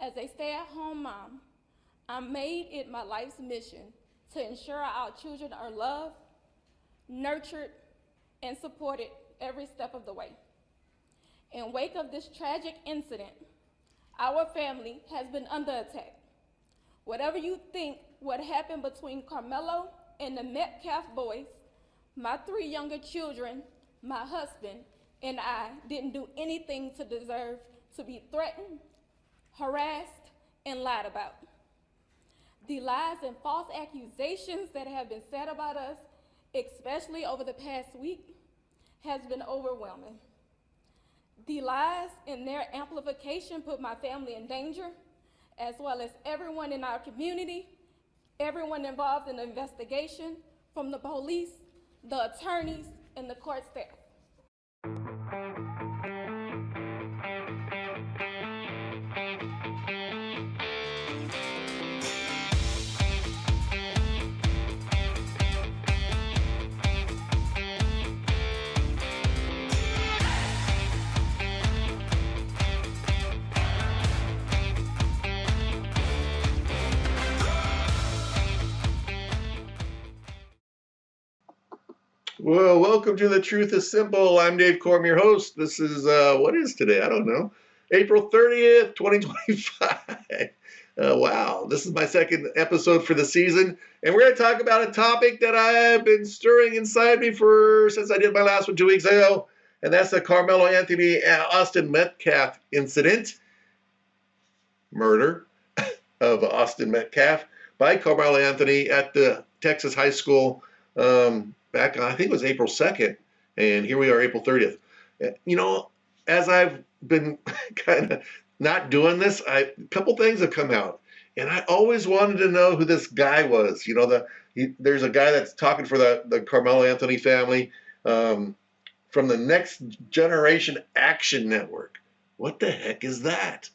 As a stay-at-home mom, I made it my life's mission to ensure our children are loved, nurtured, and supported every step of the way. In wake of this tragic incident, our family has been under attack. Whatever you think what happened between Karmelo and the Metcalf boys, my 3 younger children, my husband, and I didn't do anything to deserve to be threatened, harassed, and lied about. The lies and false accusations that have been said about us, especially over the past week, has been overwhelming. The lies and their amplification put my family in danger, as well as everyone in our community, everyone involved in the investigation, from the police, the attorneys, and the court staff. Well, welcome to The Truth is Simple. I'm Dave Corm, your host. This is, what is today? I don't know. April 30th, 2025. Wow, this is my second episode for the season. And we're going to talk about a topic that I have been stirring inside me since I did my last one 2 weeks ago. And that's the Karmelo Anthony and Austin Metcalf incident. Murder of Austin Metcalf by Karmelo Anthony at the Texas high school back on, I think it was April 2nd, and here we are, April 30th. You know, as I've been kind of not doing this, a couple things have come out, and I always wanted to know who this guy was. You know, there's a guy that's talking for the Karmelo Anthony family from the Next Generation Action Network. What the heck is that?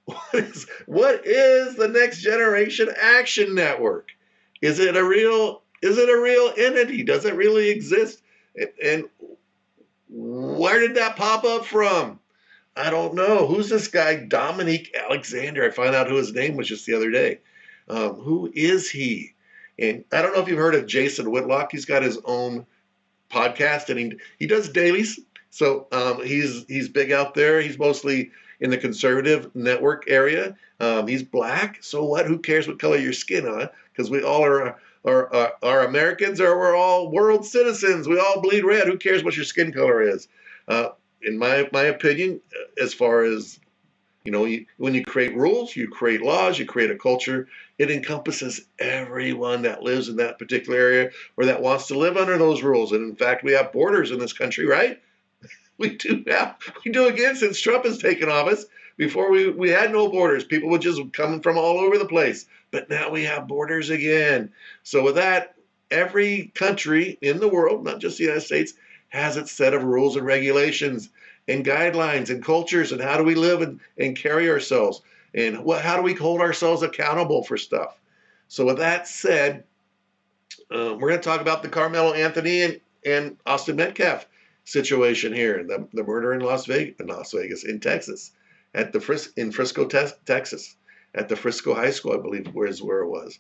What is the Next Generation Action Network? Is it a real entity? Does it really exist? And where did that pop up from? I don't know. Who's this guy, Doninque Alexander? I found out who his name was just the other day. Who is he? And I don't know if you've heard of Jason Whitlock. He's got his own podcast, and he does dailies. So he's big out there. He's mostly in the conservative network area. He's black. So what? Who cares what color your skin on? Because we all are Americans, or we're all world citizens. We all bleed red. Who cares what your skin color is? In my opinion, as far as, you know, when you create rules, you create laws, you create a culture, it encompasses everyone that lives in that particular area or that wants to live under those rules. And in fact, we have borders in this country, right? We do again since Trump has taken office. Before we had no borders. People were just coming from all over the place. But now we have borders again. So with that, every country in the world, not just the United States, has its set of rules and regulations and guidelines and cultures, and how do we live and carry ourselves, and how do we hold ourselves accountable for stuff. So with that said, we're going to talk about the Karmelo Anthony and Austin Metcalf situation here, the murder in in Texas, in Frisco, Texas, at the Frisco High School, I believe, is where it was.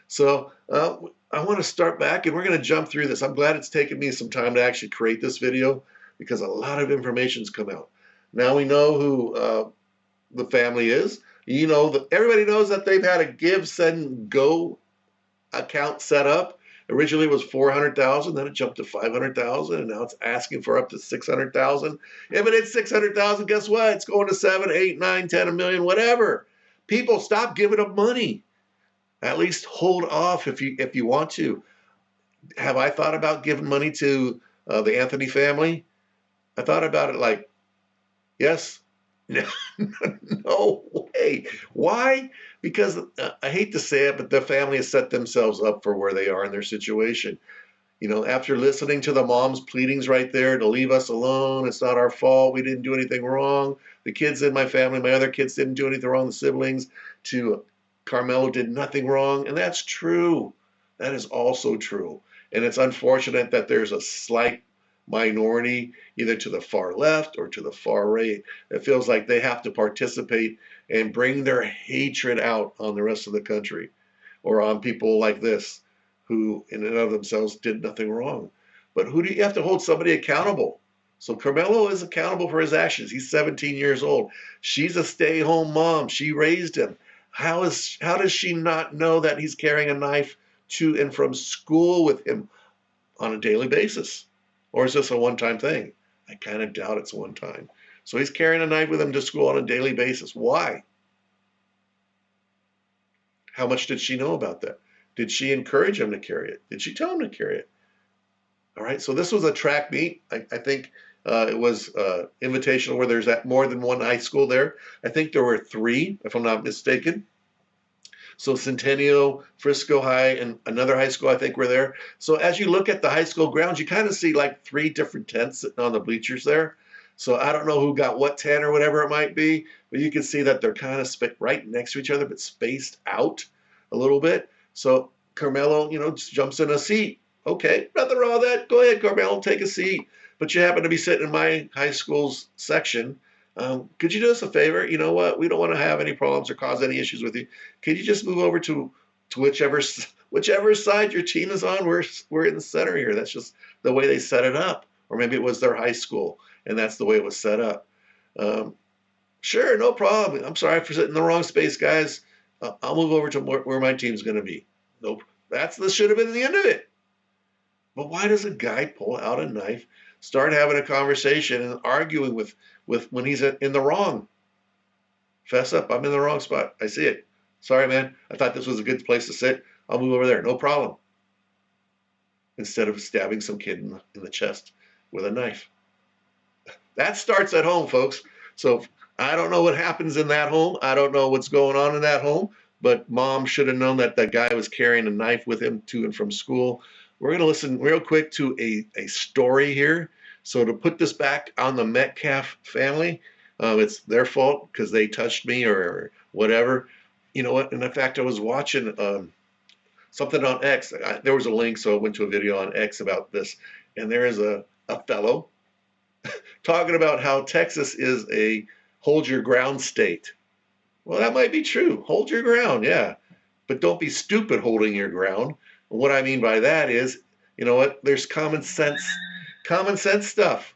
So I want to start back, and we're going to jump through this. I'm glad it's taken me some time to actually create this video, because a lot of information's come out. Now we know who the family is. You know, everybody knows that they've had a Give, Send, Go account set up. Originally it was $400,000, then it jumped to $500,000, and now it's asking for up to $600,000. If it hits $600,000, guess what? It's going to 7, 8, 9, 10, a million, whatever. People, stop giving up money. At least hold off if you want to. Have I thought about giving money to the Anthony family? I thought about it like, yes, no, no way. Why? Because I hate to say it, but the family has set themselves up for where they are in their situation. You know, after listening to the mom's pleadings right there to leave us alone, it's not our fault, we didn't do anything wrong. The kids in my family, my other kids, didn't do anything wrong, the siblings, to Karmelo did nothing wrong, and that's true. That is also true. And it's unfortunate that there's a slight minority, either to the far left or to the far right. It feels like they have to participate and bring their hatred out on the rest of the country or on people like this who in and of themselves did nothing wrong. But who do you have to hold somebody accountable? So Karmelo is accountable for his actions. He's 17 years old. She's a stay-home mom. She raised him. How does she not know that he's carrying a knife to and from school with him on a daily basis? Or is this a one-time thing? I kind of doubt it's one time. So he's carrying a knife with him to school on a daily basis. Why? How much did she know about that? Did she encourage him to carry it? Did she tell him to carry it? All right, so this was a track meet. I think it was invitational where there's more than one high school there. I think there were 3, if I'm not mistaken. So Centennial, Frisco High, and another high school I think were there. So as you look at the high school grounds, you kind of see like 3 different tents sitting on the bleachers there. So I don't know who got what tent or whatever it might be, but you can see that they're kind of right next to each other, but spaced out a little bit. So Karmelo, just jumps in a seat. Okay, nothing wrong with that. Go ahead, Karmelo, take a seat. But you happen to be sitting in my high school's section. Could you do us a favor? You know what? We don't want to have any problems or cause any issues with you. Could you just move over to whichever side your team is on? We're in the center here. That's just the way they set it up. Or maybe it was their high school, and that's the way it was set up. Sure, no problem. I'm sorry for sitting in the wrong space, guys. I'll move over to where my team's going to be. Nope. This should have been the end of it. But why does a guy pull out a knife, start having a conversation and arguing with when he's in the wrong? Fess up, I'm in the wrong spot. I see it. Sorry, man. I thought this was a good place to sit. I'll move over there. No problem. Instead of stabbing some kid in the chest with a knife. That starts at home, folks. So I don't know what happens in that home. I don't know what's going on in that home. But mom should have known that that guy was carrying a knife with him to and from school. We're going to listen real quick to a story here. So to put this back on the Metcalf family, it's their fault because they touched me or whatever. You know what? And in fact, I was watching something on X. There was a link, so I went to a video on X about this. And there is a fellow talking about how Texas is a hold your ground state. Well, that might be true. Hold your ground, yeah. But don't be stupid holding your ground. What I mean by that is, you know what? There's common sense stuff.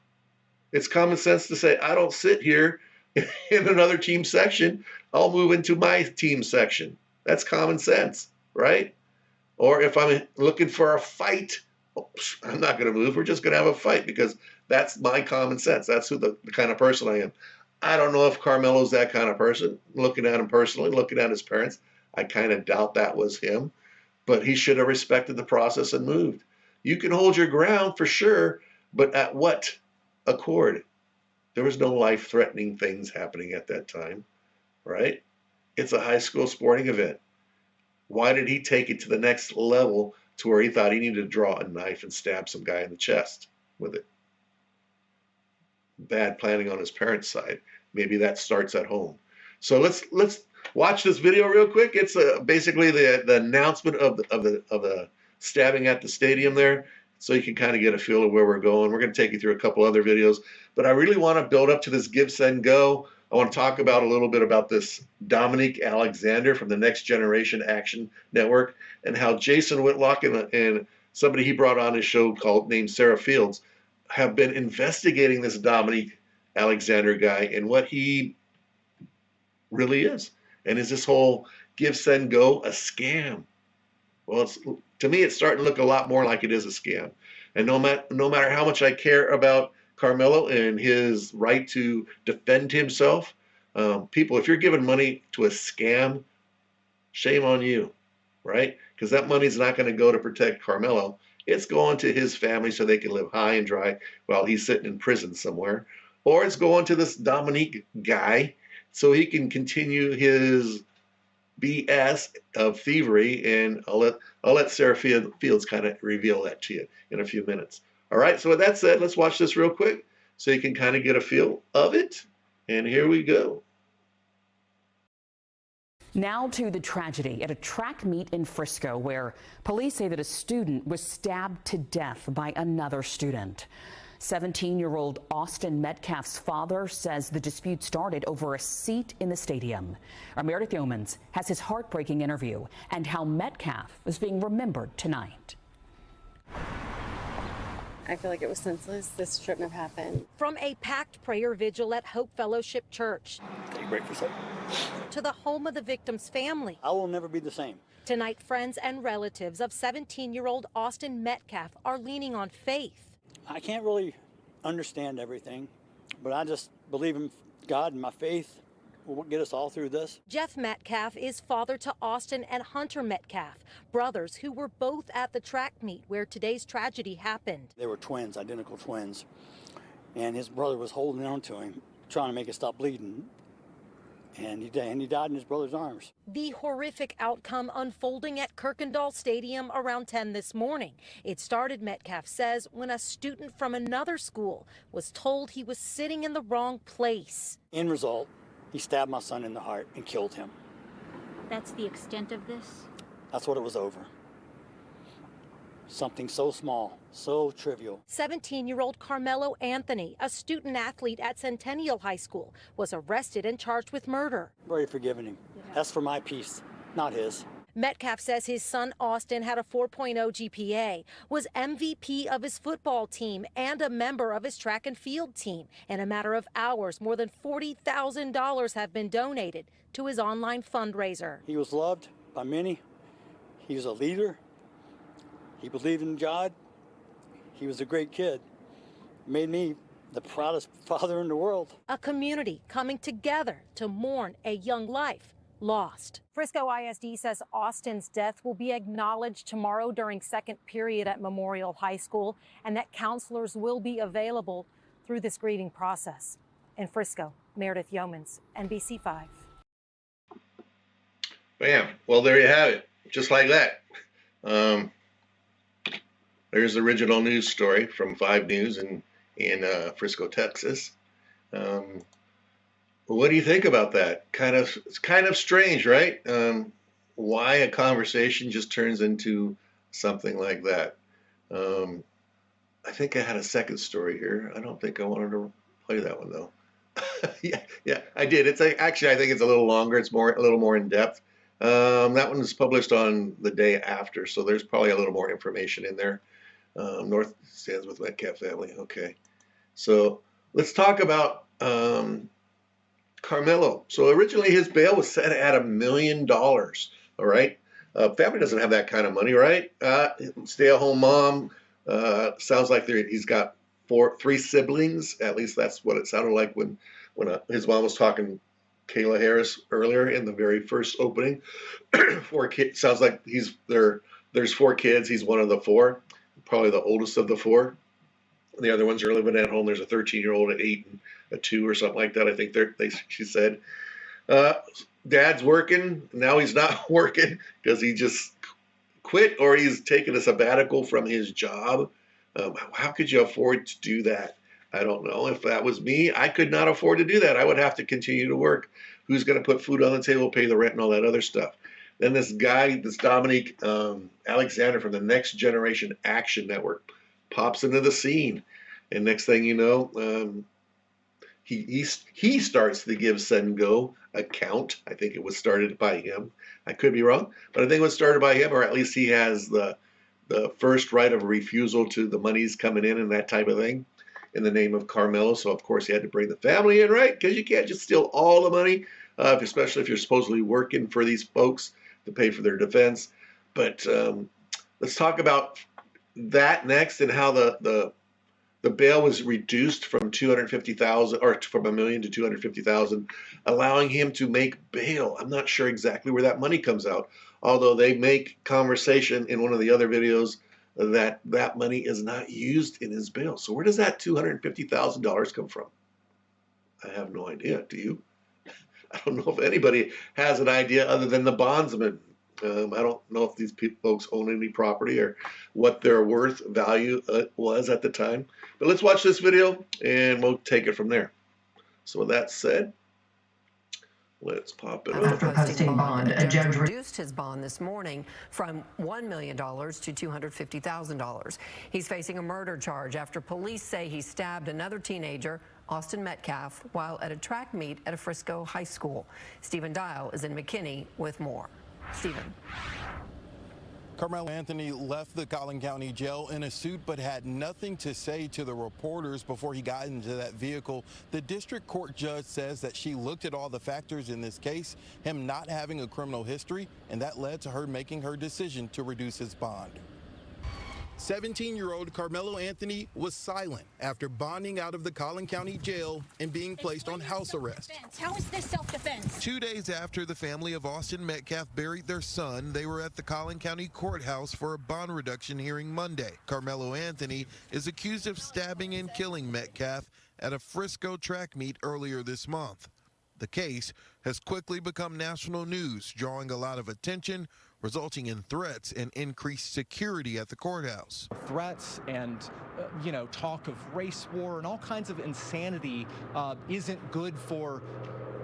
It's common sense to say, I don't sit here in another team section. I'll move into my team section. That's common sense, right? Or if I'm looking for a fight, I'm not going to move. We're just going to have a fight because that's my common sense. That's who the kind of person I am. I don't know if Karmelo's that kind of person. Looking at him personally, looking at his parents, I kind of doubt that was him. But he should have respected the process and moved. You can hold your ground for sure, but at what accord? There was no life-threatening things happening at that time, right? It's a high school sporting event. Why did he take it to the next level to where he thought he needed to draw a knife and stab some guy in the chest with it? Bad planning on his parents' side. Maybe that starts at home. So let's watch this video real quick. It's basically the announcement of the stabbing at the stadium there, so you can kind of get a feel of where we're going. We're going to take you through a couple other videos, but I really want to build up to this Give, Send, Go. I want to talk about a little bit about this Doninque Alexander from the Next Generation Action Network and how Jason Whitlock and somebody he brought on his show named Sarah Fields have been investigating this Doninque Alexander guy and what he really is. And is this whole Give, Send, Go a scam? Well, to me, it's starting to look a lot more like it is a scam. And no matter how much I care about Karmelo and his right to defend himself, people, if you're giving money to a scam, shame on you, right? Because that money's not going to go to protect Karmelo. It's going to his family so they can live high and dry while he's sitting in prison somewhere. Or it's going to this Doninque guy so he can continue his BS of thievery, and I'll let Sarah Fields kind of reveal that to you in a few minutes. All right, so with that said, let's watch this real quick so you can kind of get a feel of it. And here we go. Now to the tragedy at a track meet in Frisco where police say that a student was stabbed to death by another student. 17-year-old Austin Metcalf's father says the dispute started over a seat in the stadium. Our Meredith Yeomans has his heartbreaking interview and how Metcalf is being remembered tonight. I feel like it was senseless. This shouldn't have happened. From a packed prayer vigil at Hope Fellowship Church Take a break for a second. to the home of the victim's family. I will never be the same. Tonight, friends and relatives of 17-year-old Austin Metcalf are leaning on faith. I can't really understand everything, but I just believe in God and my faith will get us all through this. Jeff Metcalf is father to Austin and Hunter Metcalf, brothers who were both at the track meet where today's tragedy happened. They were twins, identical twins, and his brother was holding on to him, trying to make it stop bleeding, and he died in his brother's arms. The horrific outcome unfolding at Kirkendall Stadium around 10 this morning. It started, Metcalf says, when a student from another school was told he was sitting in the wrong place. End result, he stabbed my son in the heart and killed him. That's the extent of this? That's what it was over. Something so small, so trivial. 17-year-old Karmelo Anthony, a student athlete at Centennial High School, was arrested and charged with murder. I've already forgiven him. That's for my peace, not his. Metcalf says his son Austin had a 4.0 GPA, was MVP of his football team and a member of his track and field team. In a matter of hours, more than $40,000 have been donated to his online fundraiser. He was loved by many. He was a leader. He believed in God. He was a great kid. Made me the proudest father in the world. A community coming together to mourn a young life lost. Frisco ISD says Austin's death will be acknowledged tomorrow during second period at Memorial High School, and that counselors will be available through this grieving process. In Frisco, Meredith Yeomans, NBC5. Bam. Well, there you have it. Just like that. There's the original news story from 5 News in Frisco, Texas. What do you think about that? It's kind of strange, right? Why a conversation just turns into something like that. I think I had a second story here. I don't think I wanted to play that one though. yeah, I did. Actually, I think it's a little longer. It's a little more in depth. That one was published on the day after, so there's probably a little more information in there. North stands with Metcalf family. Okay, so let's talk about Karmelo. So originally his bail was set at $1 million. All right, family doesn't have that kind of money, right? Stay-at-home mom. Sounds like he's got 3 siblings. At least that's what it sounded like when his mom was talking. Kayla Harris earlier in the very first opening. 4 kids. Sounds like there's 4 kids. He's one of the 4, probably the oldest of the 4. The other ones are living at home. There's a 13-year-old, an 8, and a 2 or something like that. I think she said. Dad's working. Now he's not working because he just quit or he's taken a sabbatical from his job. How could you afford to do that? I don't know. If that was me, I could not afford to do that. I would have to continue to work. Who's going to put food on the table, pay the rent, and all that other stuff? Then this guy, this Doninque Alexander from the Next Generation Action Network, pops into the scene. And next thing you know, he starts the Give, Send, Go account. I think it was started by him. I could be wrong, but I think it was started by him, or at least he has the first right of refusal to the monies coming in and that type of thing, in the name of Karmelo. So of course he had to bring the family in, right? Because you can't just steal all the money, especially if you're supposedly working for these folks to pay for their defense. But let's talk about that next and how the bail was reduced from $250,000 or from $1 million to $250,000, allowing him to make bail. I'm not sure exactly where that money comes out, although they make conversation in one of the other videos that money is not used in his bail. So where does that $250,000 come from? I have no idea. Do you? I don't know if anybody has an idea other than the bondsman. I don't know if these folks own any property or what their value was at the time. But let's watch this video and we'll take it from there. So with that said, Let's pop it After up. posting bond, a judge reduced his bond this morning from $1 million to $250,000. He's facing a murder charge after police say he stabbed another teenager, Austin Metcalf, while at a track meet at a Frisco high school. Stephen Dial is in McKinney with more. Stephen. Karmelo Anthony left the Collin County Jail in a suit but had nothing to say to the reporters before he got into that vehicle. The district court judge says that she looked at all the factors in this case, him not having a criminal history, and that led to her making her decision to reduce his bond. 17-year-old Karmelo Anthony was silent after bonding out of the Collin County Jail and being placed on house arrest. How is this self-defense? 2 days after the family of Austin Metcalf buried their son, they were at the Collin County Courthouse for a bond reduction hearing Monday. Karmelo Anthony is accused of stabbing and killing Metcalf at a Frisco track meet earlier this month. The case has quickly become national news, drawing a lot of attention, resulting in threats and increased security at the courthouse. Threats and, talk of race war and all kinds of insanity isn't good for,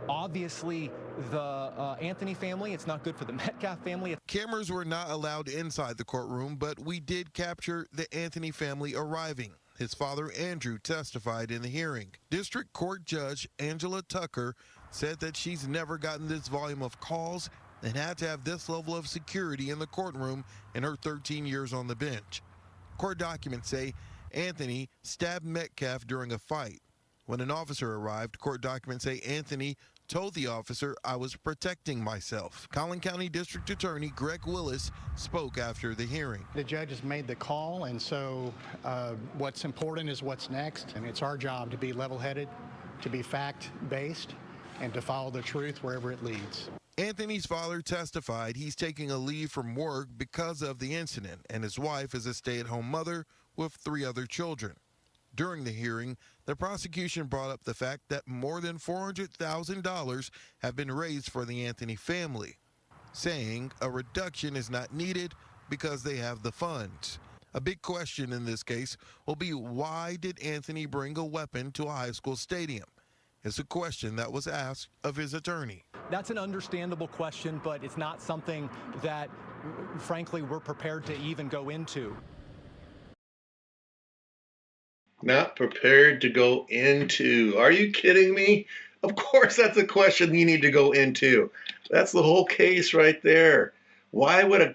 obviously, the Anthony family. It's not good for the Metcalf family. Cameras were not allowed inside the courtroom, but we did capture the Anthony family arriving. His father, Andrew, testified in the hearing. District Court Judge Angela Tucker said that she's never gotten this volume of calls and had to have this level of security in the courtroom in her 13 years on the bench. Court documents say Anthony stabbed Metcalf during a fight. When an officer arrived, court documents say Anthony told the officer, "I was protecting myself." Collin County District Attorney Greg Willis spoke after the hearing. The judge has made the call, and so what's important is what's next, and it's our job to be level-headed, to be fact-based, and to follow the truth wherever it leads. Anthony's father testified he's taking a leave from work because of the incident, and his wife is a stay-at-home mother with 3 other children. During the hearing, the prosecution brought up the fact that more than $400,000 have been raised for the Anthony family, saying a reduction is not needed because they have the funds. A big question in this case will be, why did Anthony bring a weapon to a high school stadium? It's a question that was asked of his attorney. That's an understandable question, but it's not something that, frankly, we're prepared to even go into. Not prepared to go into. Are you kidding me? Of course that's a question you need to go into. That's the whole case right there. Why would a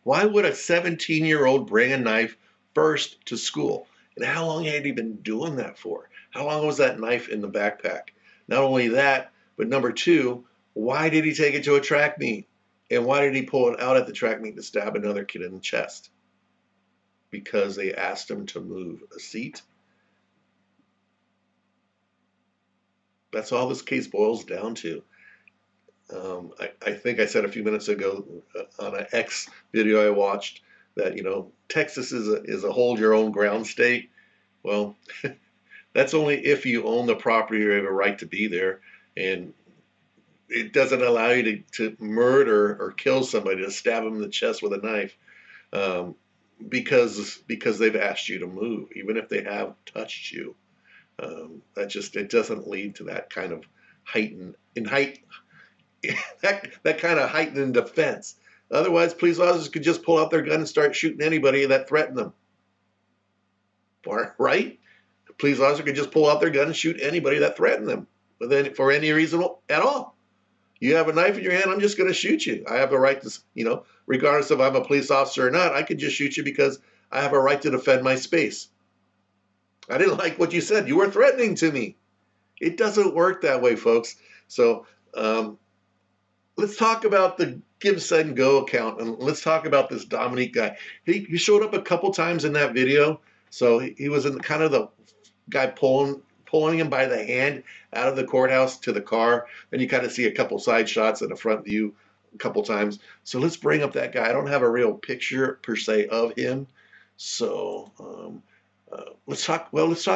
17-year-old bring a knife first to school? And how long had he been doing that for? How long was that knife in the backpack? Not only that, but number 2, why did he take it to a track meet? And why did he pull it out at the track meet to stab another kid in the chest? Because they asked him to move a seat? That's all this case boils down to. I think I said a few minutes ago on an X video I watched that, Texas is a hold your own ground state. Well, that's only if you own the property or have a right to be there. And it doesn't allow you to murder or kill somebody, to stab them in the chest with a knife, because they've asked you to move, even if they have touched you. It doesn't lead to that kind of heightened defense. Otherwise, police officers could just pull out their gun and start shooting anybody that threatened them. Right? A police officer could just pull out their gun and shoot anybody that threatened them, for any reason at all. You have a knife in your hand, I'm just going to shoot you. I have a right to, regardless if I'm a police officer or not, I could just shoot you because I have a right to defend my space. I didn't like what you said. You were threatening to me. It doesn't work that way, folks. So let's talk about the Give, Send, Go account, and let's talk about this Doninque guy. He showed up a couple times in that video. So he was in kind of the guy pulling him by the hand out of the courthouse to the car. Then you kind of see a couple side shots and a front view a couple times. So let's bring up that guy. I don't have a real picture per se of him. So let's talk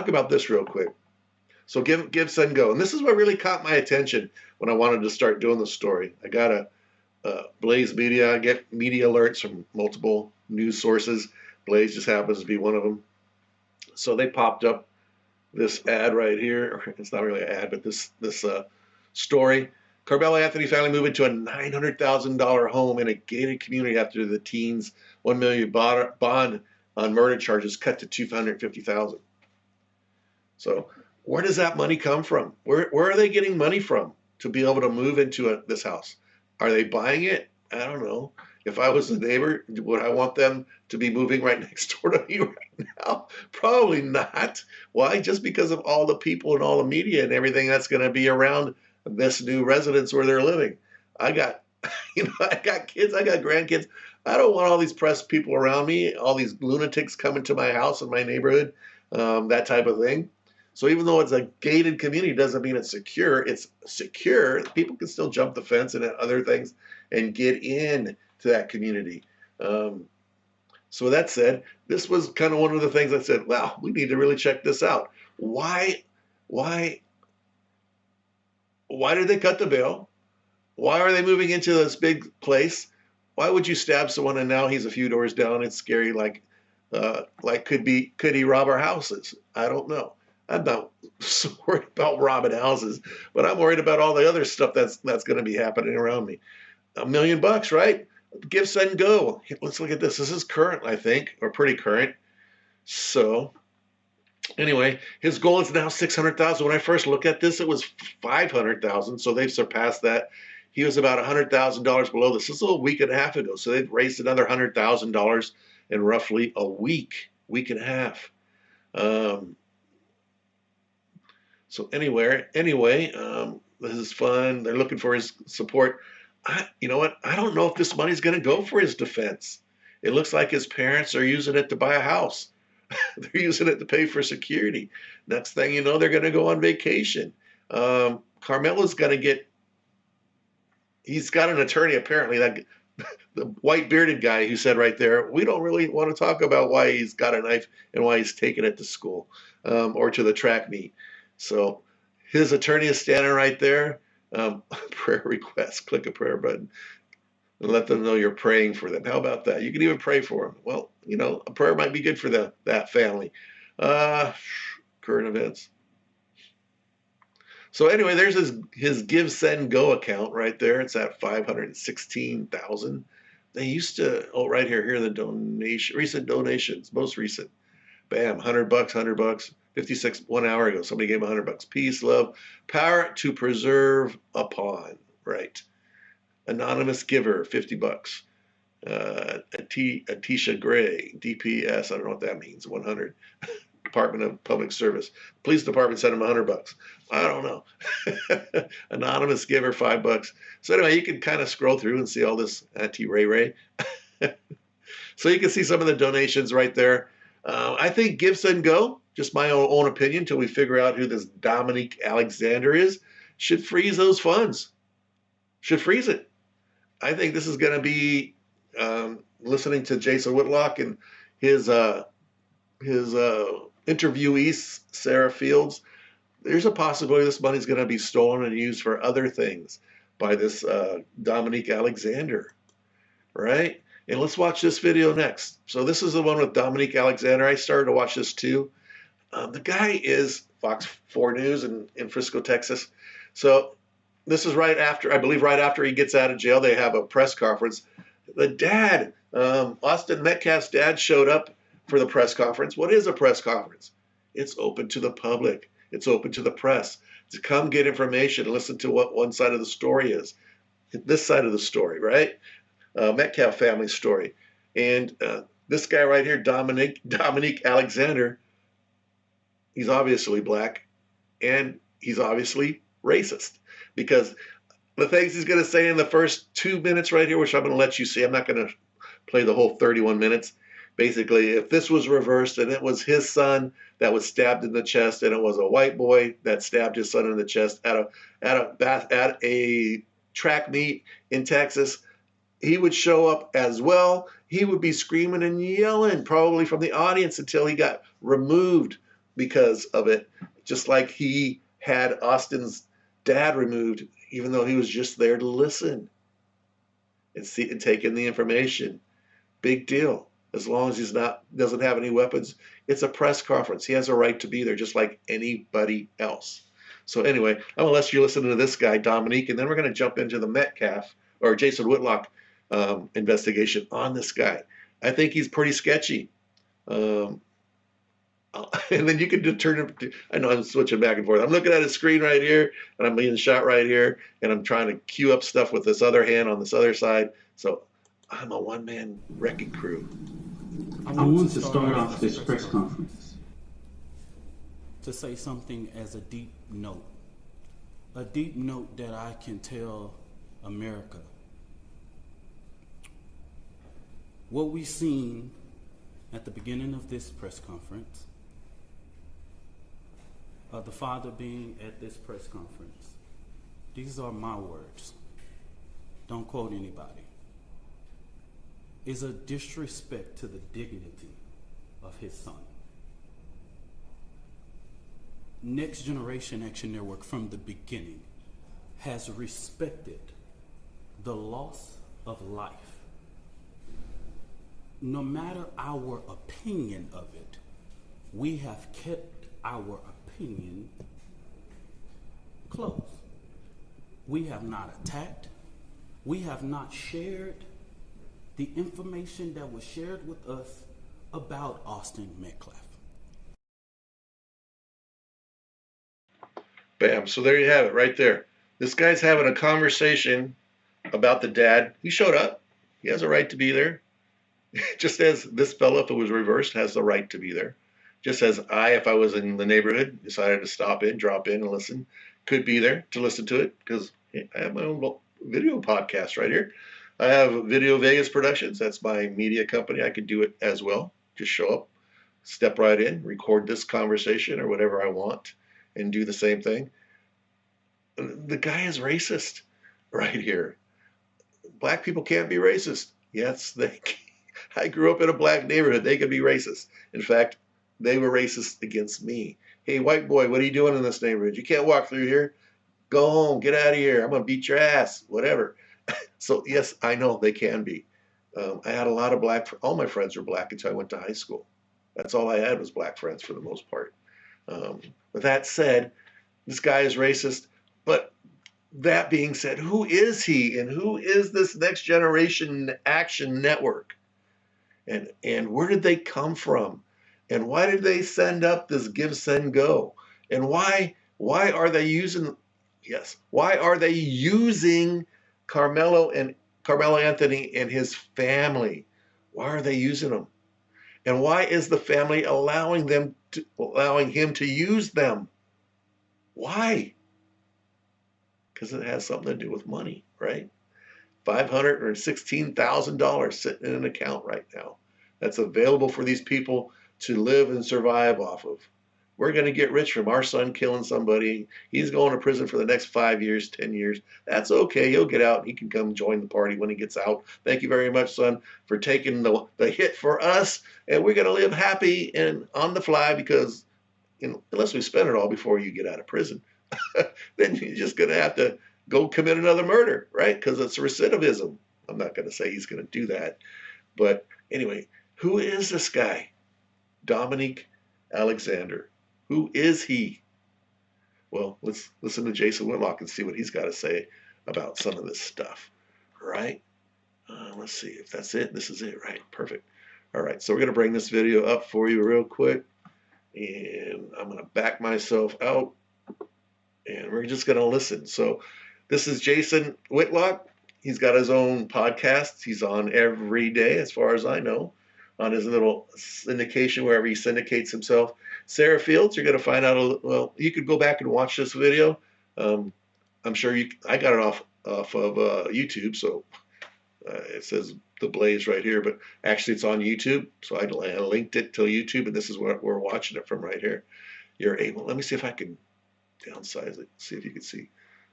about this real quick. So give, send, go. And this is what really caught my attention when I wanted to start doing the story. I got a Blaze Media. I get media alerts from multiple news sources. Blaze just happens to be one of them. So they popped up this ad right here. It's not really an ad, but this story. Carmelo Anthony family moved into a $900,000 home in a gated community after the teens' $1 million bond on murder charges cut to $250,000. So where does that money come from? Where are they getting money from to be able to move into this house? Are they buying it? I don't know. If I was a neighbor, would I want them to be moving right next door to me right now? Probably not. Why? Just because of all the people and all the media and everything that's going to be around this new residence where they're living. I got, I got kids, I got grandkids. I don't want all these press people around me, all these lunatics coming to my house and my neighborhood, that type of thing. So even though it's a gated community, doesn't mean it's secure. It's secure. People can still jump the fence and other things and get in to that community. So with that said, this was kind of one of the things I said, well, we need to really check this out. Why did they cut the bail? Why are they moving into this big place? Why would you stab someone and now he's a few doors down? It's scary. Like could he rob our houses? I don't know. I'm not so worried about robbing houses, but I'm worried about all the other stuff that's going to be happening around me. $1 million, right? Give, send, go. Let's look at this. This is current, I think, or pretty current. So anyway, his goal is now 600,000. When I first looked at this, it was 500,000. So they've surpassed that. He was about $100,000 below this. This is a week and a half ago. So they've raised another $100,000 in roughly a week and a half. So anyway, this is fun. They're looking for his support. You know what? I don't know if this money's going to go for his defense. It looks like his parents are using it to buy a house. They're using it to pay for security. Next thing you know, they're going to go on vacation. Karmelo's going to he's got an attorney apparently, that the white bearded guy who said right there, we don't really want to talk about why he's got a knife and why he's taking it to school or to the track meet. So his attorney is standing right there. Prayer request, click a prayer button and let them know you're praying for them. How about that? You can even pray for them. Well, a prayer might be good for that family. Current events. So anyway, there's his Give, Send, Go account right there. It's at 516,000. They used to, right here are the recent donations, most recent. Bam, $100, 56 1 hour ago. Somebody gave $100. Peace, love, power to preserve upon. Right. Anonymous giver, $50. Atisha Gray, DPS. I don't know what that means. 100. Department of Public Service. Police Department sent him $100. I don't know. Anonymous giver, $5. So anyway, you can kind of scroll through and see all this anti-Ray. So you can see some of the donations right there. I think Give, Send, Go, just my own opinion, until we figure out who this Doninque Alexander is, should freeze those funds. Should freeze it. I think this is going to be, listening to Jason Whitlock and his interviewee, Sarah Fields, there's a possibility this money is going to be stolen and used for other things by this Doninque Alexander, right? And let's watch this video next. So this is the one with Doninque Alexander. I started to watch this too. The guy is Fox 4 News in Frisco, Texas. So this is right after he gets out of jail. They have a press conference. The dad, Austin Metcalf's dad, showed up for the press conference. What is a press conference? It's open to the public. It's open to the press to come get information, listen to what one side of the story is. This side of the story, right? Metcalf family story. And this guy right here, Doninque Alexander, he's obviously black and he's obviously racist, because the things he's going to say in the first 2 minutes right here, which I'm going to let you see, I'm not going to play the whole 31 minutes. Basically, if this was reversed and it was his son that was stabbed in the chest, and it was a white boy that stabbed his son in the chest at a track meet in Texas, he would show up as well. He would be screaming and yelling probably from the audience until he got removed because of it, just like he had Austin's dad removed, even though he was just there to listen and see and take in the information. Big deal. As long as he's doesn't have any weapons, it's a press conference. He has a right to be there just like anybody else. So anyway, I'm gonna let you listen to this guy, Doninque, and then we're gonna jump into the Metcalf or Jason Whitlock investigation on this guy. I think he's pretty sketchy. Um, and then you can determine. I know I'm switching back and forth. I'm looking at a screen right here, and I'm being shot right here, and I'm trying to queue up stuff with this other hand on this other side. So I'm a one-man wrecking crew. I want to start off this press conference to say something as a deep note that I can tell America. What we've seen at the beginning of this press conference, the father being at this press conference, these are my words, don't quote anybody, is a disrespect to the dignity of his son. Next Generation Action Network from the beginning has respected the loss of life. No matter our opinion of it, we have kept our opinion close. We have not attacked. We have not shared the information that was shared with us about Austin Metcalf. Bam. So there you have it right there. This guy's having a conversation about the dad. He showed up. He has a right to be there. Just as this fellow, if it was reversed, has the right to be there. Just as I, if I was in the neighborhood, decided to stop in, drop in, and listen, could be there to listen to it because I have my own video podcast right here. I have Video Vegas Productions. That's my media company. I could do it as well. Just show up, step right in, record this conversation or whatever I want, and do the same thing. The guy is racist right here. Black people can't be racist. Yes, they can. I grew up in a black neighborhood. They could be racist. In fact, they were racist against me. Hey, white boy, what are you doing in this neighborhood? You can't walk through here. Go home. Get out of here. I'm going to beat your ass. Whatever. So, yes, I know they can be. I had a lot of black, all my friends were black until I went to high school. That's all I had was black friends for the most part. With that said, this guy is racist. But that being said, who is he and who is this Next Generation Action Network? And where did they come from? And why did they send up this give, send, go? And why are they using, why are they using Karmelo Anthony and his family? Why are they using them? And why is the family allowing him to use them? Why? Because it has something to do with money, right? $516,000 sitting in an account right now that's available for these people to live and survive off of. We're going to get rich from our son killing somebody. He's going to prison for the next 5 years, 10 years. That's okay. He'll get out. He can come join the party when he gets out. Thank you very much, son, for taking the hit for us. And we're going to live happy and on the fly because unless we spend it all before you get out of prison, then you're just going to have to go commit another murder, right? Because it's recidivism. I'm not going to say he's going to do that. But anyway, who is this guy? Doninque Alexander. Who is he? Well, let's listen to Jason Whitlock and see what he's got to say about some of this stuff, right? Let's see if that's it. This is it, right? Perfect. All right, so we're going to bring this video up for you real quick. And I'm going to back myself out. And we're just going to listen. So this is Jason Whitlock. He's got his own podcast. He's on every day, as far as I know, on his little syndication, wherever he syndicates himself. Sarah Fields, you're going to find out, well, you could go back and watch this video. I'm sure I got it off of YouTube, so it says The Blaze right here, but actually it's on YouTube. So I linked it to YouTube, and this is where we're watching it from right here. You're able, let me see if I can downsize it, see if you can see.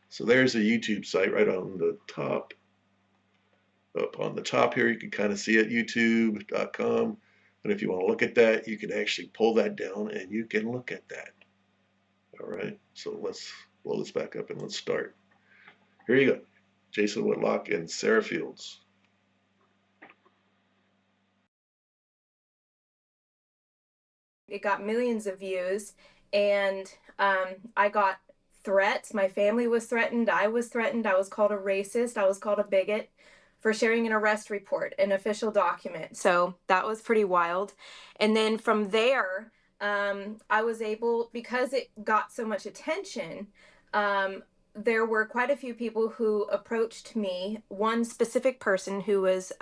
So there's a YouTube site right on the top. Up on the top here, you can kind of see it, youtube.com. And if you want to look at that, you can actually pull that down and you can look at that. All right, so let's blow this back up and let's start. Here you go. Jason Whitlock and Sarah Fields. It got millions of views, and I got threats. My family was threatened. I was threatened. I was called a racist. I was called a bigot for sharing an arrest report, an official document. So that was pretty wild. And then from there, I was able, because it got so much attention, there were quite a few people who approached me. One specific person who was,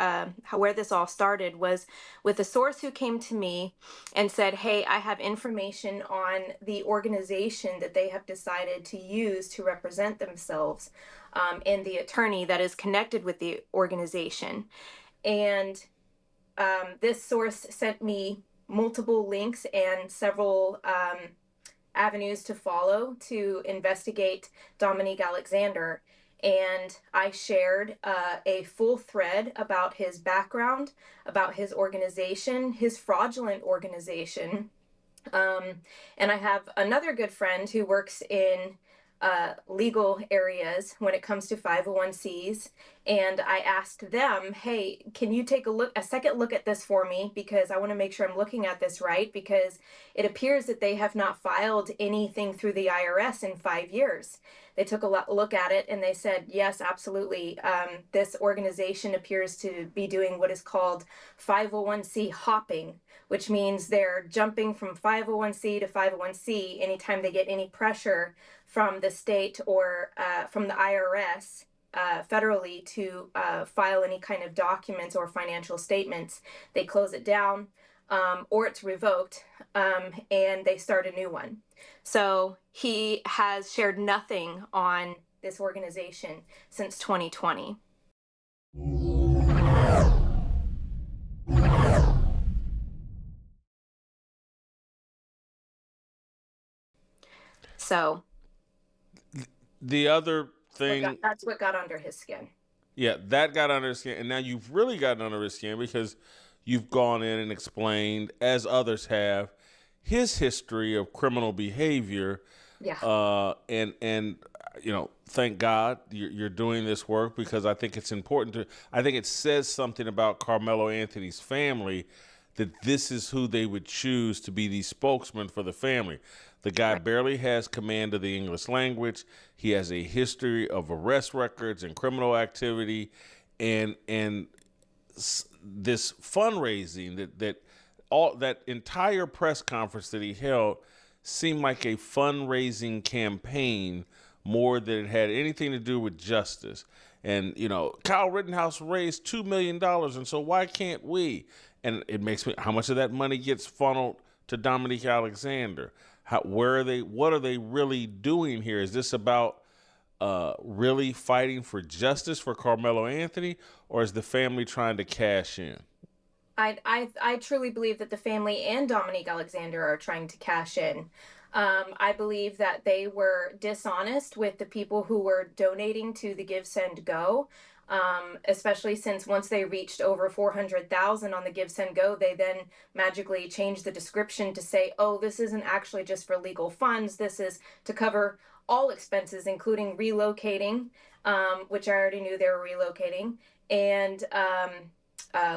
where this all started was with a source who came to me and said, hey, I have information on the organization that they have decided to use to represent themselves, and the attorney that is connected with the organization. And this source sent me multiple links and several avenues to follow to investigate Doninque Alexander. And I shared a full thread about his background, about his organization, his fraudulent organization. And I have another good friend who works in legal areas when it comes to 501Cs. And I asked them, hey, can you take a second look at this for me? Because I want to make sure I'm looking at this right, because it appears that they have not filed anything through the IRS in 5 years. They took a look at it and they said, yes, absolutely. This organization appears to be doing what is called 501C hopping, which means they're jumping from 501C to 501C anytime they get any pressure from the state or from the IRS federally to file any kind of documents or financial statements. They close it down, or it's revoked, and they start a new one. So he has shared nothing on this organization since 2020. So the other thing, that's what got under his skin. Yeah, that got under his skin. And now you've really gotten under his skin because you've gone in and explained, as others have, his history of criminal behavior. Yeah. And you know, thank God you're doing this work, because I think it's important I think it says something about Karmelo Anthony's family that this is who they would choose to be the spokesman for the family. The guy barely has command of the English language. He has a history of arrest records and criminal activity, and this fundraising that entire press conference that he held seemed like a fundraising campaign more than it had anything to do with justice. And, you know, Kyle Rittenhouse raised $2 million, and so why can't we? And it makes me, how much of that money gets funneled to Doninque Alexander? What are they really doing here? Is this about really fighting for justice for Karmelo Anthony, or is the family trying to cash in? I truly believe that the family and Doninque Alexander are trying to cash in. I believe that they were dishonest with the people who were donating to the Give, Send, Go, especially since once they reached over 400,000 on the Give, Send, Go, they then magically changed the description to say, oh, this isn't actually just for legal funds. This is to cover all expenses, including relocating, which I already knew they were relocating, and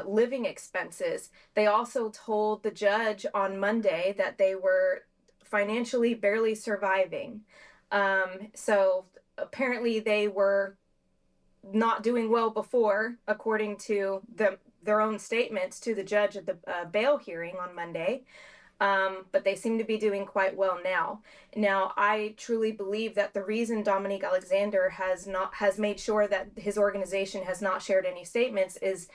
living expenses. They also told the judge on Monday that they were financially barely surviving. So apparently they were not doing well before, according to their own statements to the judge at the bail hearing on Monday. But they seem to be doing quite well now. Now, I truly believe that the reason Doninque Alexander has made sure that his organization has not shared any statements is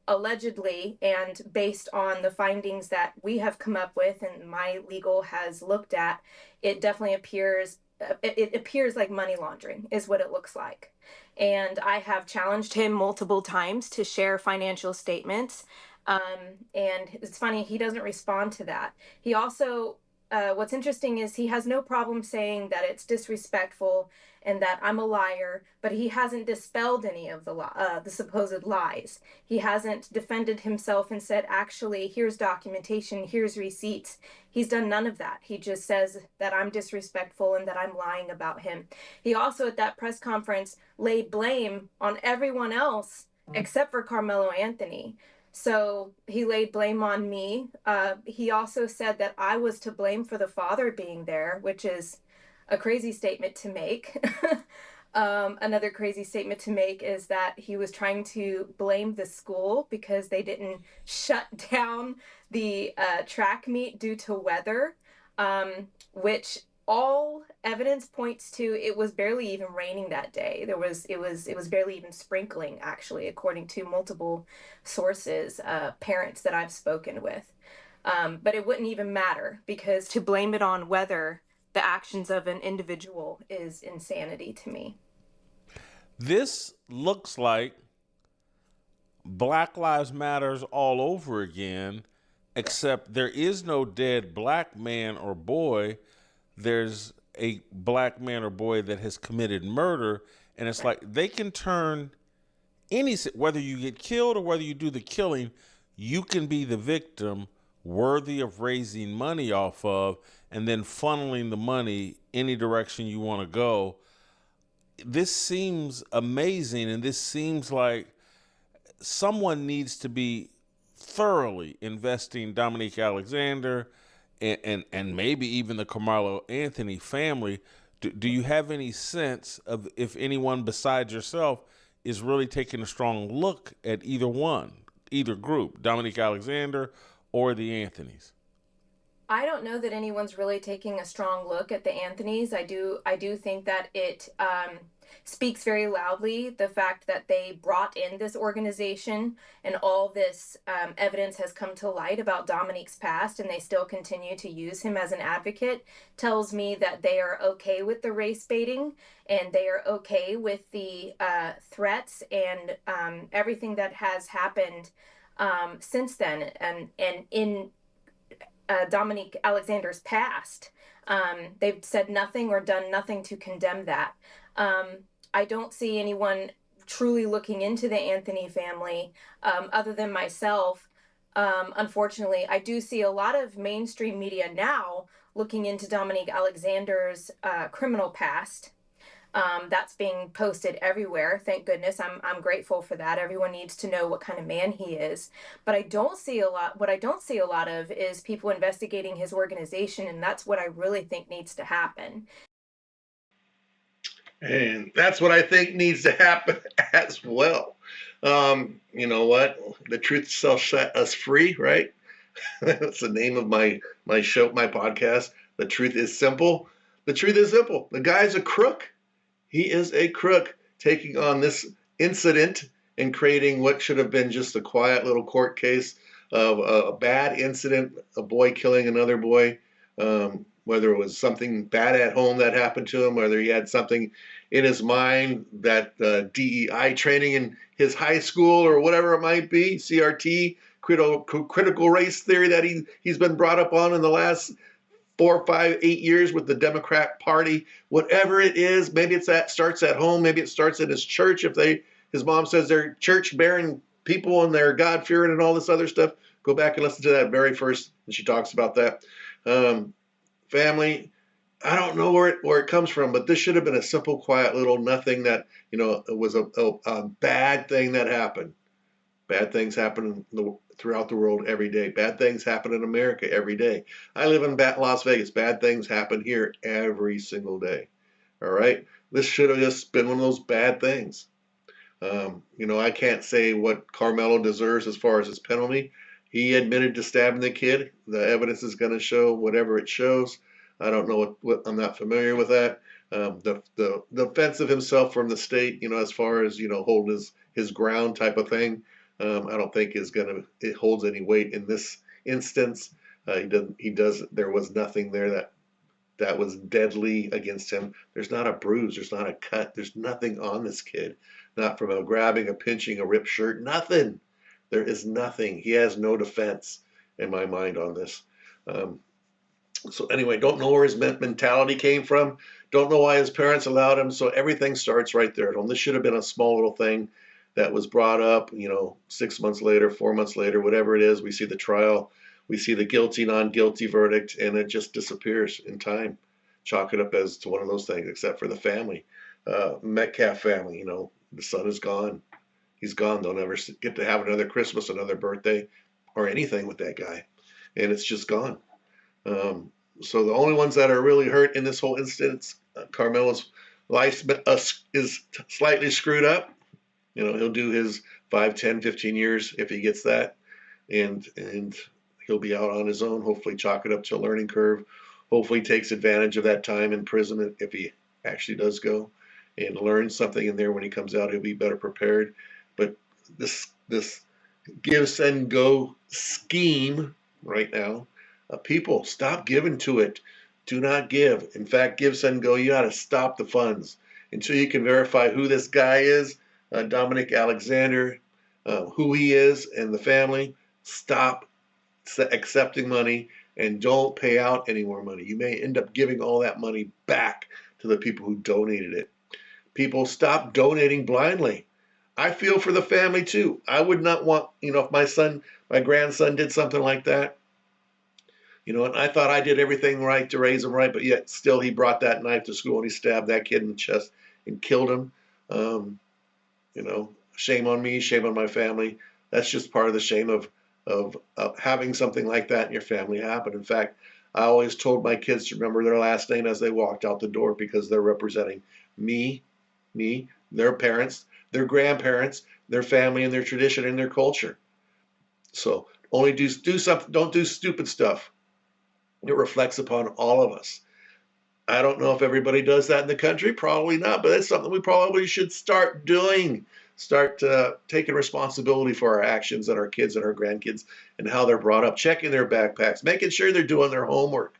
allegedly, and based on the findings that we have come up with and my legal has looked at, it definitely appears like money laundering is what it looks like. And I have challenged him multiple times to share financial statements. And it's funny, he doesn't respond to that. He also, what's interesting is he has no problem saying that it's disrespectful and that I'm a liar, but he hasn't dispelled any of the supposed lies. He hasn't defended himself and said, actually, here's documentation, here's receipts. He's done none of that. He just says that I'm disrespectful and that I'm lying about him. He also, at that press conference, laid blame on everyone else except for Karmelo Anthony. So he laid blame on me. He also said that I was to blame for the father being there, which is a crazy statement to make. Another crazy statement to make is that he was trying to blame the school because they didn't shut down the track meet due to weather, which all evidence points to it was barely even raining that day. It was barely even sprinkling, actually, according to multiple sources, parents that I've spoken with. But it wouldn't even matter because to blame it on weather, the actions of an individual, is insanity to me. This looks like Black Lives Matters all over again, except there is no dead black man or boy. There's a black man or boy that has committed murder, and it's like they can turn whether you get killed or whether you do the killing, you can be the victim worthy of raising money off of and then funneling the money any direction you want to go. This seems amazing, and this seems like someone needs to be thoroughly investing Doninque Alexander and maybe even the Karmelo Anthony family. Do you have any sense of if anyone besides yourself is really taking a strong look at either group, Doninque Alexander or the Anthonys? I don't know that anyone's really taking a strong look at the Anthonys. I do think that it speaks very loudly the fact that they brought in this organization and all this evidence has come to light about Doninque's past, and they still continue to use him as an advocate. Tells me that they are okay with the race baiting and they are okay with the threats and everything that has happened since then and in Doninque Alexander's past. They've said nothing or done nothing to condemn that. I don't see anyone truly looking into the Anthony family other than myself. Unfortunately, I do see a lot of mainstream media now looking into Doninque Alexander's criminal past. That's being posted everywhere. Thank goodness. I'm grateful for that. Everyone needs to know what kind of man he is. But I don't see a lot. What I don't see a lot of is people investigating his organization, and that's what I really think needs to happen. And that's what I think needs to happen as well. You know what? The truth shall set us free, right? That's the name of my show, my podcast. The truth is simple. The truth is simple. The guy's a crook. He is a crook, taking on this incident and creating what should have been just a quiet little court case of a bad incident, a boy killing another boy, whether it was something bad at home that happened to him, whether he had something in his mind, that DEI training in his high school or whatever it might be, CRT, critical race theory that he's been brought up on in the last 4, 5, 8 years with the Democrat Party, whatever it is. Maybe starts at home. Maybe it starts in his church. His mom says they're church-bearing people and they're God-fearing and all this other stuff. Go back and listen to that very first, and she talks about that. Family, I don't know where it comes from, but this should have been a simple, quiet little nothing that, it was a bad thing that happened. Bad things happen throughout the world every day. Bad things happen in America every day. I live in Las Vegas. Bad things happen here every single day. All right? This should have just been one of those bad things. I can't say what Karmelo deserves as far as his penalty. He admitted to stabbing the kid. The evidence is going to show whatever it shows. I don't know what I'm not familiar with that. The defense of himself from the state, as far as, holding his ground type of thing, I don't think it holds any weight in this instance. There was nothing there that was deadly against him. There's not a bruise, there's not a cut, there's nothing on this kid. Not from a grabbing, a pinching, a ripped shirt, nothing. There is nothing. He has no defense in my mind on this. So anyway, don't know where his mentality came from. Don't know why his parents allowed him. So everything starts right there at home. This should have been a small little thing that was brought up, 6 months later, 4 months later, whatever it is. We see the trial, we see the guilty, non-guilty verdict, and it just disappears in time. Chalk it up as to one of those things, except for the family, Metcalf family. The son is gone. He's gone. They'll never get to have another Christmas, another birthday, or anything with that guy, and it's just gone. So the only ones that are really hurt in this whole instance, Carmelo's life is slightly screwed up. He'll do his 5, 10, 15 years if he gets that, and he'll be out on his own. Hopefully, chalk it up to a learning curve. Hopefully, takes advantage of that time in prison if he actually does go, and learns something in there. When he comes out, he'll be better prepared. But this give, send, go scheme right now, people, stop giving to it. Do not give. In fact, give, send, go. You got to stop the funds until you can verify who this guy is, Doninque Alexander, who he is, and the family. Stop accepting money and don't pay out any more money. You may end up giving all that money back to the people who donated it. People, stop donating blindly. I feel for the family too. I would not want, if my grandson did something like that, and I thought I did everything right to raise him right, but yet still he brought that knife to school and he stabbed that kid in the chest and killed him. Shame on me, shame on my family. That's just part of the shame of having something like that in your family happen. In fact, I always told my kids to remember their last name as they walked out the door, because they're representing me, their parents, their grandparents, their family, and their tradition and their culture. So only do something. Don't do stupid stuff. It reflects upon all of us. I don't know if everybody does that in the country. Probably not, but that's something we probably should start doing. Start taking responsibility for our actions and our kids and our grandkids and how they're brought up. Checking their backpacks, making sure they're doing their homework,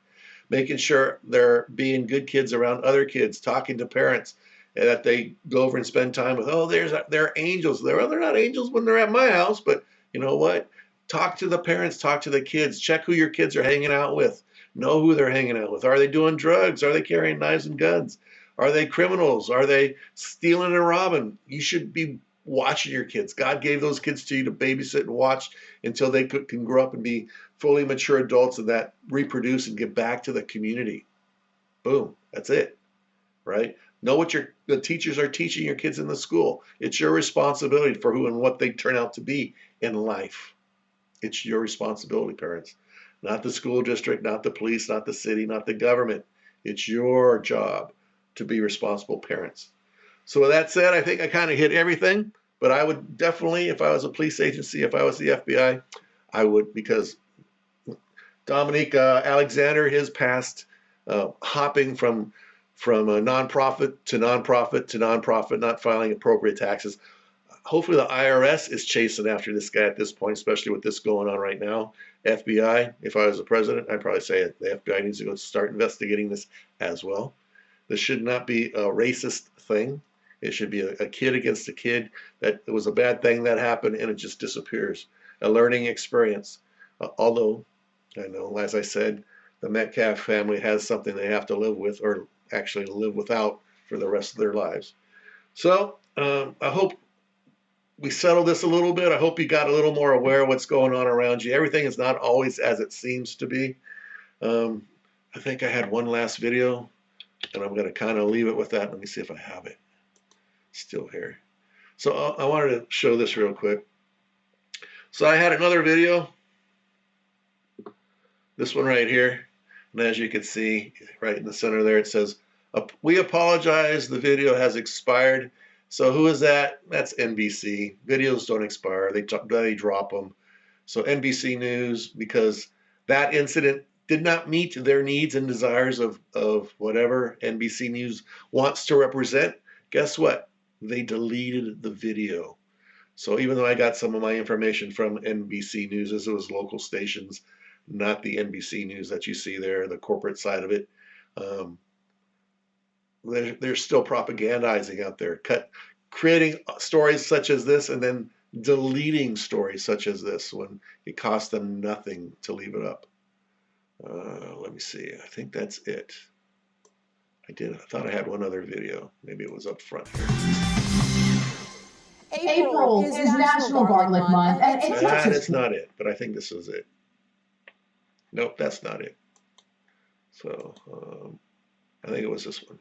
making sure they're being good kids around other kids, talking to parents, and that they go over and spend time with. Oh, they're angels. They're not angels when they're at my house, but you know what? Talk to the parents, talk to the kids, check who your kids are hanging out with. Know who they're hanging out with. Are they doing drugs? Are they carrying knives and guns? Are they criminals? Are they stealing and robbing? You should be watching your kids. God gave those kids to you to babysit and watch until they can grow up and be fully mature adults and that reproduce and give back to the community. Boom. That's it. Right? Know what the teachers are teaching your kids in the school. It's your responsibility for who and what they turn out to be in life. It's your responsibility, parents. Not the school district, not the police, not the city, not the government. It's your job to be responsible parents. So with that said, I think I kind of hit everything, but I would definitely, if I was a police agency, if I was the FBI, I would, because Doninque Alexander, his past hopping from a nonprofit to nonprofit to nonprofit, not filing appropriate taxes. Hopefully the IRS is chasing after this guy at this point, especially with this going on right now. FBI, if I was the president, I'd probably say the FBI needs to go start investigating this as well. This should not be a racist thing. It should be a kid against a kid. That it was a bad thing that happened and it just disappears. A learning experience. Although, I know, as I said, the Metcalf family has something they have to live with, or actually live without, for the rest of their lives. So I hope we settled this a little bit. I hope you got a little more aware of what's going on around you. Everything is not always as it seems to be. I think I had one last video, and I'm going to kind of leave it with that. Let me see if I have it still here. So I wanted to show this real quick. So I had another video, this one right here. And as you can see, right in the center there, it says, "We apologize, the video has expired." So who is that? That's NBC. Videos don't expire. They drop them. So NBC News, because that incident did not meet their needs and desires of whatever NBC News wants to represent, guess what? They deleted the video. So even though I got some of my information from NBC News, as it was local stations, not the NBC News that you see there, the corporate side of it, they're still propagandizing out there, creating stories such as this and then deleting stories such as this when it costs them nothing to leave it up. Let me see. I think that's it. I thought I had one other video. Maybe it was up front here. April is National Garlic Month. And it's That's not it, but I think this is it. Nope, that's not it. So I think it was this one.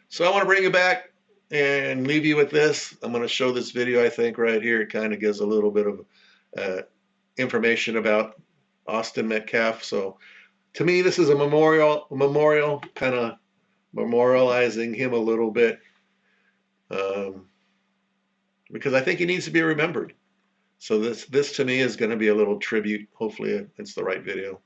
So I want to bring you back and leave you with this. I'm going to show this video, I think, right here. It kind of gives a little bit of information about Austin Metcalf. So to me, this is a memorial, kind of memorializing him a little bit, because I think he needs to be remembered. So this to me is going to be a little tribute. Hopefully, it's the right video.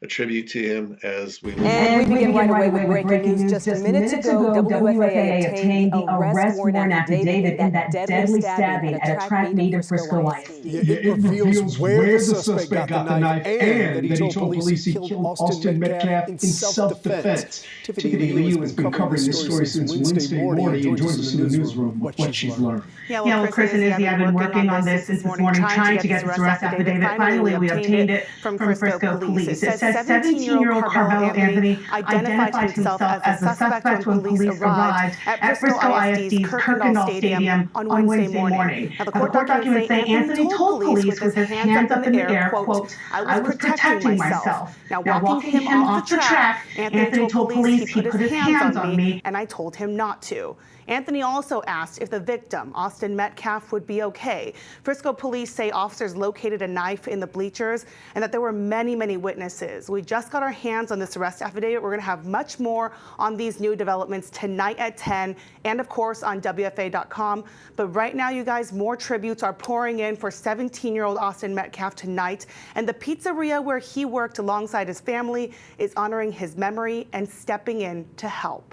A tribute to him as we. And we begin right away with breaking news. Just minutes ago, WFAA obtained the arrest warrant affidavit in that deadly stabbing at a track meet in Frisco ISD. It reveals where the suspect got the knife and that he told police he killed Austin Metcalf in self-defense. Tiffany Liu has been covering this story since Wednesday morning. He joins us in the newsroom with what she's learned. Yeah, well, Chris and Izzy, I've been working on this since this morning, trying to get this arrest affidavit. Finally, we obtained it from Frisco Police. It says 17-year-old Karmelo Anthony identified himself as a suspect when police arrived at Frisco ISD's Kirkendall Stadium on Wednesday morning. Now, the court documents say Anthony told police with his hands up in the air, quote, "I was protecting myself." Now, walking him off the track, Anthony told police he put his hands on me, and I told him not to. Anthony also asked if the victim, Austin Metcalf, would be okay. Frisco police say officers located a knife in the bleachers and that there were many, many witnesses. We just got our hands on this arrest affidavit. We're going to have much more on these new developments tonight at 10 and, of course, on WFA.com. But right now, you guys, more tributes are pouring in for 17-year-old Austin Metcalf tonight. And the pizzeria where he worked alongside his family is honoring his memory and stepping in to help.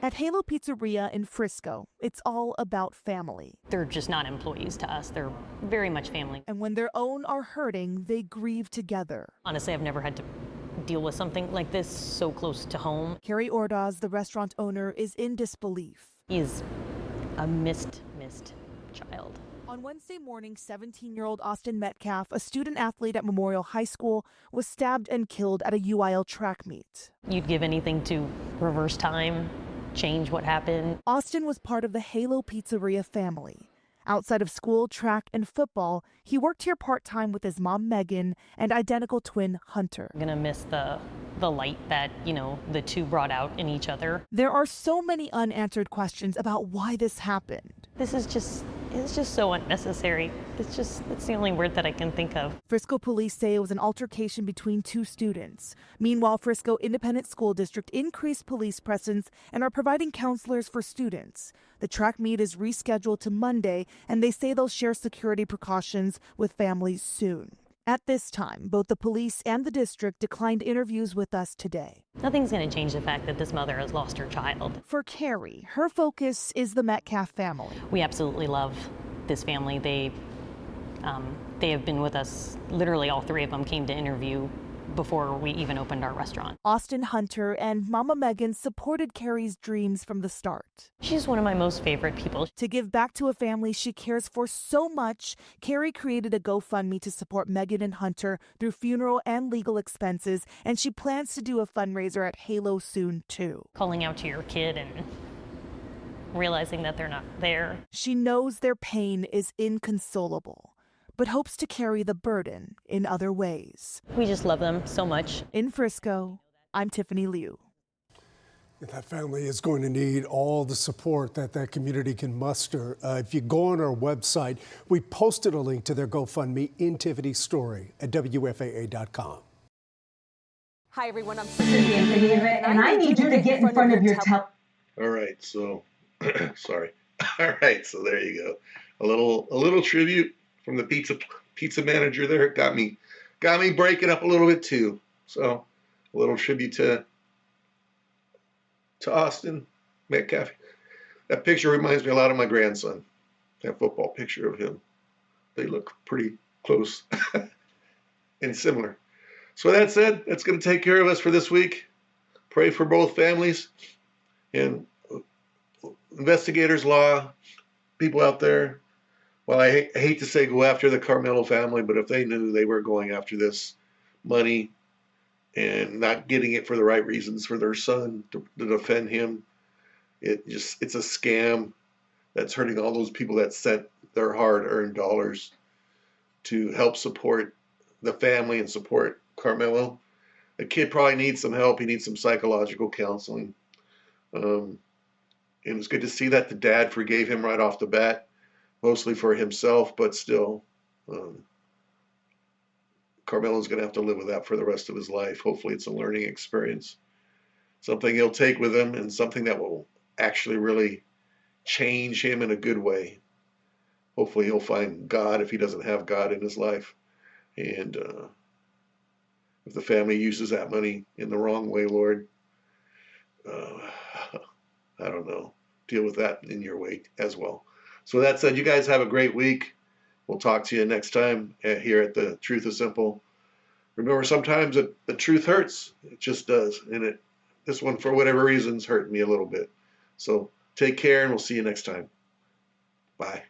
At Halo Pizzeria in Frisco, it's all about family. They're just not employees to us. They're very much family. And when their own are hurting, they grieve together. Honestly, I've never had to deal with something like this so close to home. Carrie Ordaz, the restaurant owner, is in disbelief. He's a missed child. On Wednesday morning, 17-year-old Austin Metcalf, a student athlete at Memorial High School, was stabbed and killed at a UIL track meet. You'd give anything to reverse time, change what happened. Austin was part of the Halo Pizzeria family. Outside of school, track, and football, he worked here part-time with his mom, Megan, and identical twin, Hunter. I'm gonna miss the light that, the two brought out in each other. There are so many unanswered questions about why this happened. It's just so unnecessary. It's the only word that I can think of. Frisco police say it was an altercation between two students. Meanwhile, Frisco Independent School District increased police presence and are providing counselors for students. The track meet is rescheduled to Monday, and they say they'll share security precautions with families soon. At this time, both the police and the district declined interviews with us today. Nothing's going to change the fact that this mother has lost her child. For Carrie, her focus is the Metcalf family. We absolutely love this family. They have been with us. Literally, all three of them came to interview before we even opened our restaurant. Austin, Hunter, and Mama Megan supported Carrie's dreams from the start. She's one of my most favorite people. To give back to a family she cares for so much, Carrie created a GoFundMe to support Megan and Hunter through funeral and legal expenses, and she plans to do a fundraiser at Halo soon, too. Calling out to your kid and realizing that they're not there. She knows their pain is inconsolable, but hopes to carry the burden in other ways. We just love them so much. In Frisco, I'm Tiffany Liu. That family is going to need all the support that community can muster. If you go on our website, we posted a link to their GoFundMe in Tiffany's story at WFAA.com. Hi, everyone. I'm Cindy, and I need you to get in front of your All right, so sorry. All right, so there you go. A little tribute from the pizza manager there. Got me breaking up a little bit too. So a little tribute to Austin Metcalf. That picture reminds me a lot of my grandson. That football picture of him. They look pretty close and similar. So that said, that's going to take care of us for this week. Pray for both families and investigators, law, people out there. Well, I hate to say go after the Karmelo family, but if they knew they were going after this money and not getting it for the right reasons for their son to defend him, it's a scam that's hurting all those people that sent their hard-earned dollars to help support the family and support Karmelo. The kid probably needs some help. He needs some psychological counseling. And it's good to see that the dad forgave him right off the bat. Mostly for himself, but still, Karmelo's going to have to live with that for the rest of his life. Hopefully it's a learning experience, something he'll take with him, and something that will actually really change him in a good way. Hopefully he'll find God if he doesn't have God in his life. And if the family uses that money in the wrong way, Lord, I don't know, deal with that in your way as well. So with that said, you guys have a great week. We'll talk to you next time here at The Truth is Simple. Remember, sometimes the truth hurts. It just does. And this one, for whatever reasons, hurt me a little bit. So take care, and we'll see you next time. Bye.